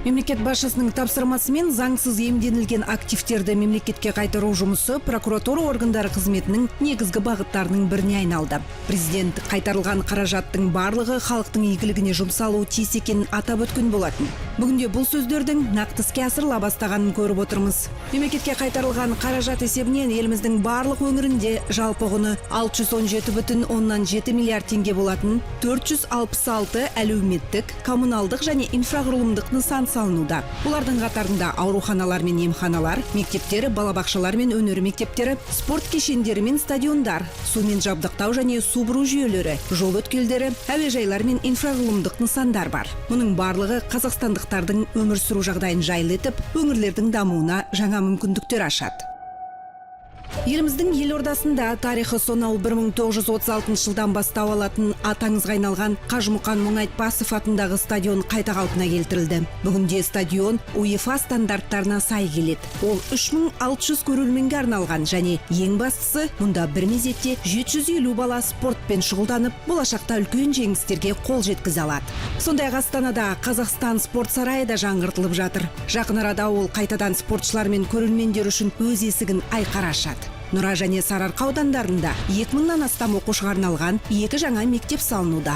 Мемлекет башчысынын тапсырмасымен заңсыз иемденилген активтерди мемлекетке кайтаруу жумусу прокуратура органдары кызметинин негизги багыттарынын бирине айналды. Президент кайтарылган каражаттын барлыгы халктын ийгилигине жумсалуу тийс экенин атап өткөн болатын. Бүгүнкү бул сөздөрдүн накты иске асырыла бастаганын көрүп отурмуз. Мемлекетке кайтарылган каражат эсебинен элибиздин барлык өңүрүндө жалпы куну 617,7 миллиард теңге болатын 466 әлеуметтик, коммуналдык жана инфракурулумдук нысан салынууда. Булардын катарында ооруканалар менен эмханалар, мектептер, бала бакчалар менен өнөр мектептери, спорт кешендери менен стадиондар, суу менен жабдыктоо жана суу буруу жүйөлөрү, жол өткөлдөрү, ави жайлар менен инфракурулумдук нысандар бар. Мунун барлыгы казакстандыктардын өмүр сүрүү жагдайын жайлытып, өңүрлөрдүн дамууна жаңа мүмкүндүктөр ашат. Еліміздің елордасында тарихы сонау 1936 жылдан бастап алатын атаңызга айналган Кажымукан Муңайтпасов атындагы стадион кайта калпына келтирилди. Бүгүнде стадион УЕФА стандарттарына сай келет. Ол 3600 көрөрмөнгө арналган және ең бастысы мында бир мезетте 750 бала спортпен шугулданып, болашакта үлкөн жеңистерге кол жеткизе алат. Сондай-ак Астанада Казакстан спорт сарайы да жаңыртылып жатыр. Жакын арада ол кайтадан спортчулар мен көрөрмөндөр үчүн өз эсигин айкара ачат. Нура және Сарыарка аудандарында 2000-нан астам окуучуга арналган 2 жаңа мектеп салынууда.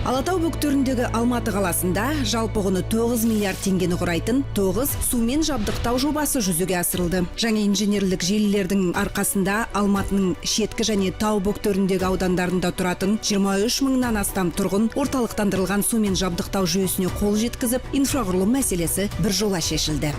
Алатау бөктөрүндөгү Алматы каласында жалпы куну 9 миллиард теңгени курайтын 9 суу менен жабдыктоо жобасы жүзөгө асырылды. Жаңа инженерлик желилердин аркасында Алматынын шетки және тау бөктөрүндөгү аудандарында туратын 23 мыңнан астам тургун орталыктандырылган суу менен жабдыктоо жүйөсүнө кол жеткизип, инфракурулум маселеси бир жолу шешилди.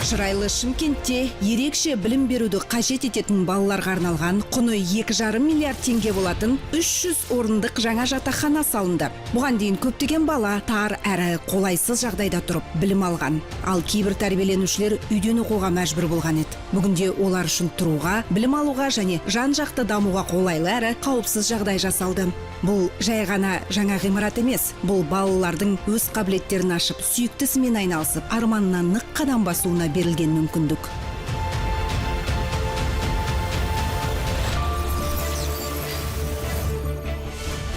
Шырайлы Шымкентте ерекше билим берүүдү кажет этетін балаларга арналган куну 2,5 миллиард теңге болатын 300 орындык жаңа жатакхана салынды. Буган дейин көптөгөн бала тар әрі колайсыз жагдайда туруп билим алган. Ал кейбир тарбиеленүүчүлөр үйдөн окууга мажбур болгон эт. Бүгүнде олар үчүн турууга, билим алууга жана жан жакты дамууга колайлы әрі каопсыз жагдай жасалды. Бул жай гана жаңа гымарат эмес, бул балалардын өз кабилеттерин ашып, сүйүктүсү менен айналысып, арманына нык кадам басууна берилген мүмкүндүк.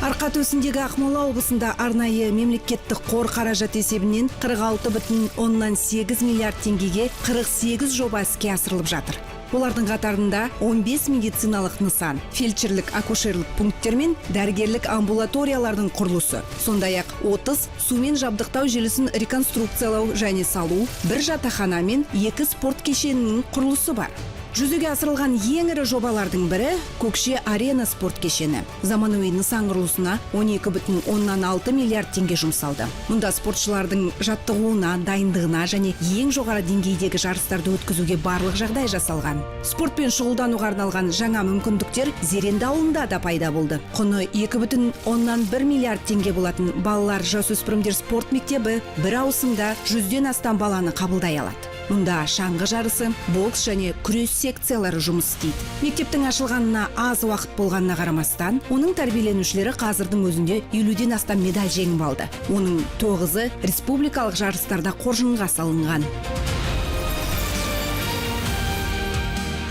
Арка төсүндөгү Акмола облусунда арнайы мемлекеттик кор каражат эсебинен 46,8 миллиард теңгеге 48 жоба иске асырылып жатыр. Булардын катарында 15 медициналык нысан, фельдшерлик акушерлик пункттер мен дарыгерлик амбулаториялардын курулусу, сондай-ак 30 суу менен жабдыктоо желисин реконструкциялоо жана салуу, бир жатакхана мен 2 спорт кешенинин курулусу бар. Жүзөгө асырылган эң ири жобалардын бири Көкше Арена спорт кешени. Заманауи нысан курулусуна 12,6 миллиард теңге жумсалды. Мында спортчулардын жаттыгууна, дайындыгына жана эң жогору деңгейдеги жарыстарды өткөзүүгө барлык жагдай жасалган. Спортпен шугулданууга арналган жаңа мүмкүндүктөр Зеренде ауылында да пайда болду. Куну 2,1 миллиард теңге болатын балалар жасөспүрүмдөр спорт мектеби бир аусымда 100ден астам баланы кабылдай алат. Мында шаңгы жарысы, бокс және күрес секциялары жұмыс істейт. Мектептің ашылғанына аз уақыт болғанына қарамастан, оның тәрбиеленушілері қазірдің өзінде 50ден астам медаль жеңіп алды. Оның 9-ы республикалық жарыстарда қоржынға салынған.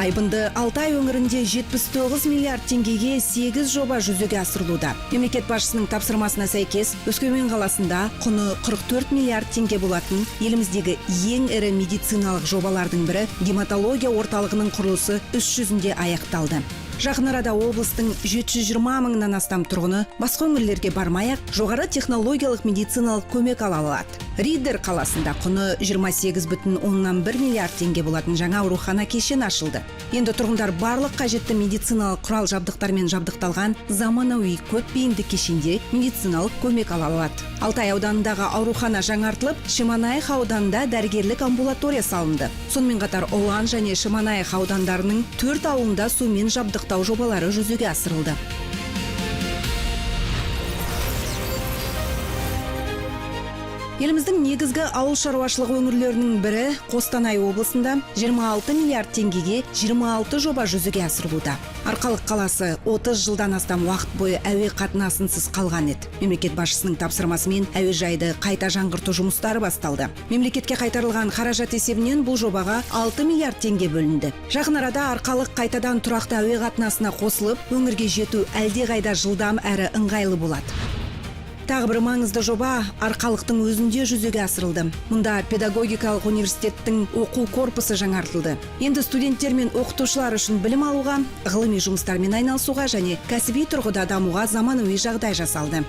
Айбынды Алтай өңірінде 79 миллиард теңгеге 8 жоба жүзөгө асырылууда. Мемлекет башчысынын тапсырмасына сәйкес, Өскөмен қаласында куну 44 миллиард теңге болатын еліміздегі ең ірі медициналык жобалардын бірі гематология орталығының құрылысы іс жүзінде аяқталды. Жақын арада облыстың 720 мыңнан астам тұрғыны басқа өңірлерге бармай-ақ жоғары технологиялық медициналық көмек ала алат. Риддер қаласында құны 28,1 миллиард теңге болатын жаңа аурухана кешен ашылды. Енді тұрғындар барлық қажетті медициналық құрал жабдықтармен жабдықталған заманауи көп бейінді кешенде медициналық көмек ала алат. Алтай ауданындағы аурухана жаңартылып, Шемонаих ауданында дәрігерлік амбулатория салынды. Сонымен қатар Олан және Шемонаих аудандарының 4 ауылында сумен жабдықтау жобалары жүзеге асырылды. Еліміздің негізгі ауыл шаруашылығы өңірлерінің бірі Қостанай облысында 26 миллиард теңгеге 26 жоба жүзеге асырылуда. Арқалық қаласы 30 жылдан астам уақыт бойы әуе қатынасынсыз қалған еді. Мемлекет басшысының тапсырмасымен әуежайды қайта жаңғырту жұмыстары басталды. Мемлекетке қайтарылған қаражат есебінен бұл жобаға 6 миллиард теңге бөлінді. Жақын арада Арқалық қайтадан тұрақты әуе қатынасына қосылып, өңірге жету әлде қайда жылдам әрі ыңғайлы болады. Тағы бір маңызды жоба Арқалықтың өзінде жүзеге асырылды. Мұнда педагогикалық университеттің оқу корпусы жаңартылды. Енді студенттер мен оқытушылар үшін білім алуға, ғылыми жұмыстармен айналысуға және кәсіби тұрғыда дамуға заманауи жағдай жасалды.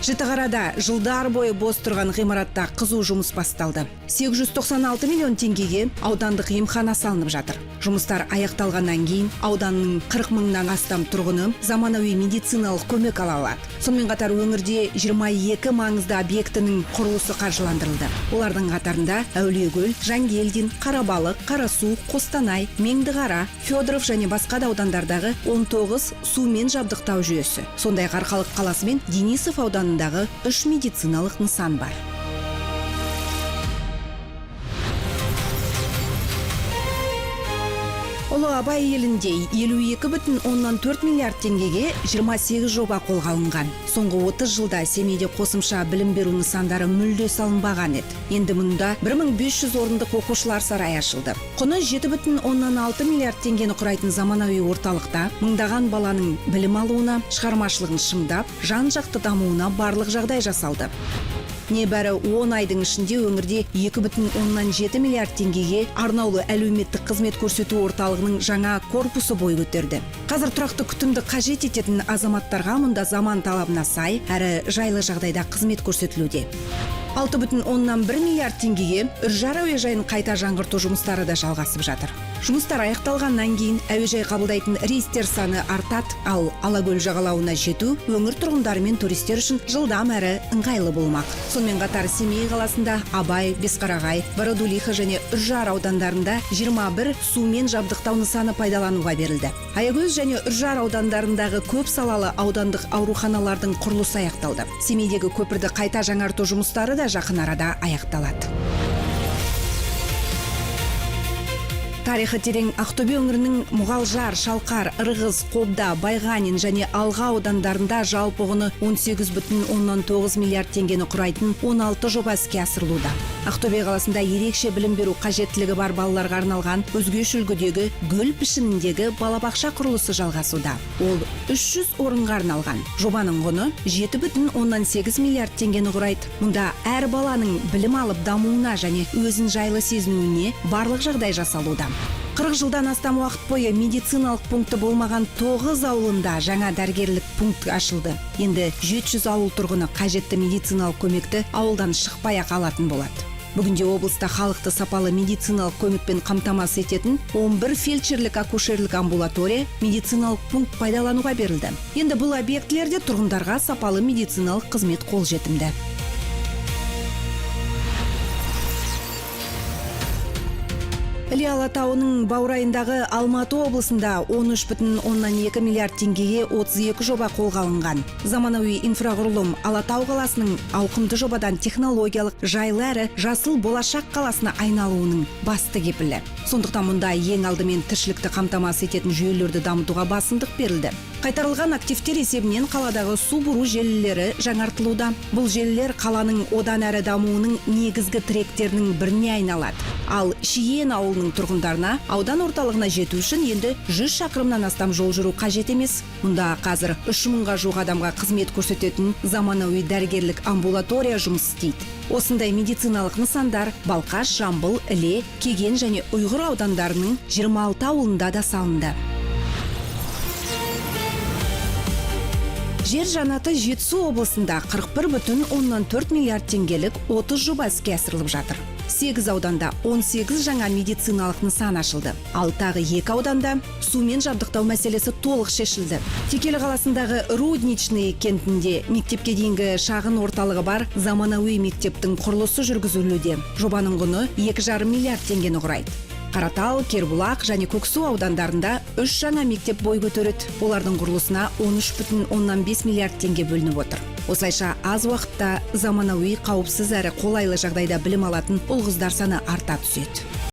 Жітіқарада жылдар бойы бос тұрған ғимаратта қызу жұмыс басталды. 896 миллион теңгеге аудандық емхана салынып жатыр. Жұмыстар аяқталғаннан кейін ауданның 40 мыңнан астам тұрғыны заманауи медициналық көмек ала алады. Сонымен қатар өңірде 22 маңызды объектінің құрылысы қаржыландырылды. Олардың қатарында Әулиекөл, Жангелдин, Қарабалық, Қарасу, Қостанай, Меңдіқара, Федоров және басқа да аудандардағы 19 сумен жабдықтау жүйесі. Сондай Арқалық қаласы мен Денисов ауданындағы 3 медициналық нысан бар. Ұлы Абай елінде 52,4 миллиард теңгеге 28 жоба қолға алынған. Соңғы 30 жылда Семейде қосымша білім беру нысандары мүлде салынбаған еді. Енді мұнда 1500 орындық оқушылар сарайы ашылды. Құны 7,6 миллиард теңгені құрайтын заманауи орталықта мыңдаған баланың білім алуына, шығармашылығын шыңдап, жан-жақты дамуына барлық жағдай жасалды. Небәрі 10 айдың ішінде өңірде 2,7 миллиард теңгеге арнаулы әлеуметтік қызмет көрсету орталығының жаңа корпусы бой көтерді. Қазір тұрақты күтімді қажет ететін азаматтарға мұнда заман талабына сай, әрі жайлы жағдайда қызмет көрсетілуде. 6,1 миллиард теңгеге Үржар әуежайын қайта жаңғырту жұмыстары да жалғасып жатыр. Жұмыстар аяқталғаннан кейін әуежай қабылдайтын рейстер саны артады, ал Алакөл жағалауына жету өңір тұрғындары мен туристер үшін жылдам әрі ыңғайлы болмақ. Сонымен қатар Семей қаласында Абай, Бесқарағай, Бородулиха және Үржар аудандарында 21 сумен жабдықтау нысаны пайдалануға берілді. Аягөз және Үржар аудандарындағы көп салалы аудандық ауруханалардың құрылысы аяқталды. Семейдегі көпірді қайта жаңарту жұмыстары да жақын арада аяқталады. Тарихы терең Ақтөбе өңірінің Мұғалжар, Шалқар, Ырғыз, Қобда, Байғанин және Алға аудандарында жалпы құны 18,9 миллиард теңгені құрайтын 16 жоба іске асырылуда. Ақтөбе қаласында ерекше білім беру қажеттілігі бар балаларға арналған өзгеше үлгідегі гүл пішініндегі балабақша құрылысы жалғасуда. Ол 300 орынға арналған. Жобаның құны 7,8 миллиард теңгені құрайды. Мұнда әр баланың білім алып дамуына және өзін жайлы сезінуіне барлық жағдай жасалуда. 40 жылдан астам уақыт бойы медициналық пункті болмаған 9 ауылында жаңа дәрігерлік пункт ашылды. Енді 700 ауыл тұрғыны қажетті медициналық көмекті ауылдан шықпай-ақ алатын болады. Бүгінде облыста халықты сапалы медициналық көмекпен қамтамасыз ететін 11 фельдшерлік акушерлік амбулатория медициналық пункт пайдалануға берілді. Енді бұл объектілерде тұрғындарға сапалы медициналық қызмет қолжетімді. Іле Алатауының баурайындағы Алматы облысында 13,2 миллиард теңгеге 32 жоба қолға алынған. Заманауи инфрақұрылым Алатау қаласының ауқымды жобадан технологиялық жайлы әрі жасыл болашақ қаласына айналуының басты кепілі. Сондықтан мұнда ең алдымен тіршілікті қамтамасыз ететін жүйелерді дамытуға басымдық берілді. Қайтарылған активтер есебінен қаладағы су бұру желілері жаңартылуда. Бұл желілер қаланың одан әрі дамуының негізгі тіректерінің біріне айналады. Ал Шиен ауылының тұрғындарына аудан орталығына жету үшін енді 100 шақырымнан астам жол жүру қажет емес. Мұнда қазір 3 мыңға жуық адамға қызмет көрсететін заманауи дәрігерлік амбулатория жұмыс істейді. Осындай медициналық нысандар Балқаш, Жамбыл, Іле, Кеген және Ұйғыр аудандарының 26 ауылында да салынды. Жер жанаты Жетісу облысында 41,4 миллиард теңгелік 30 жоба іске асырылып жатыр. 8 ауданда 18 жаңа медициналық нысан ашылды. Ал тағы 2 ауданда сумен жабдықтау мәселесі толық шешілді. Текелі қаласындағы Рудничный кентінде мектепке дейінгі шағын орталығы бар заманауи мектептің құрылысы жүргізілуде. Жобаның құны 2,5 миллиард теңгені құрайды. Қаратал, Кербұлақ және Көксу аудандарында 3 жаңа мектеп бой көтереді. Олардың құрылысына 13,5 миллиард теңге бөлініп отыр. Осылайша аз уақытта заманауи, қауіпсіз әрі қолайлы жағдайда білім алатын ұл-қыздар саны арта түседі.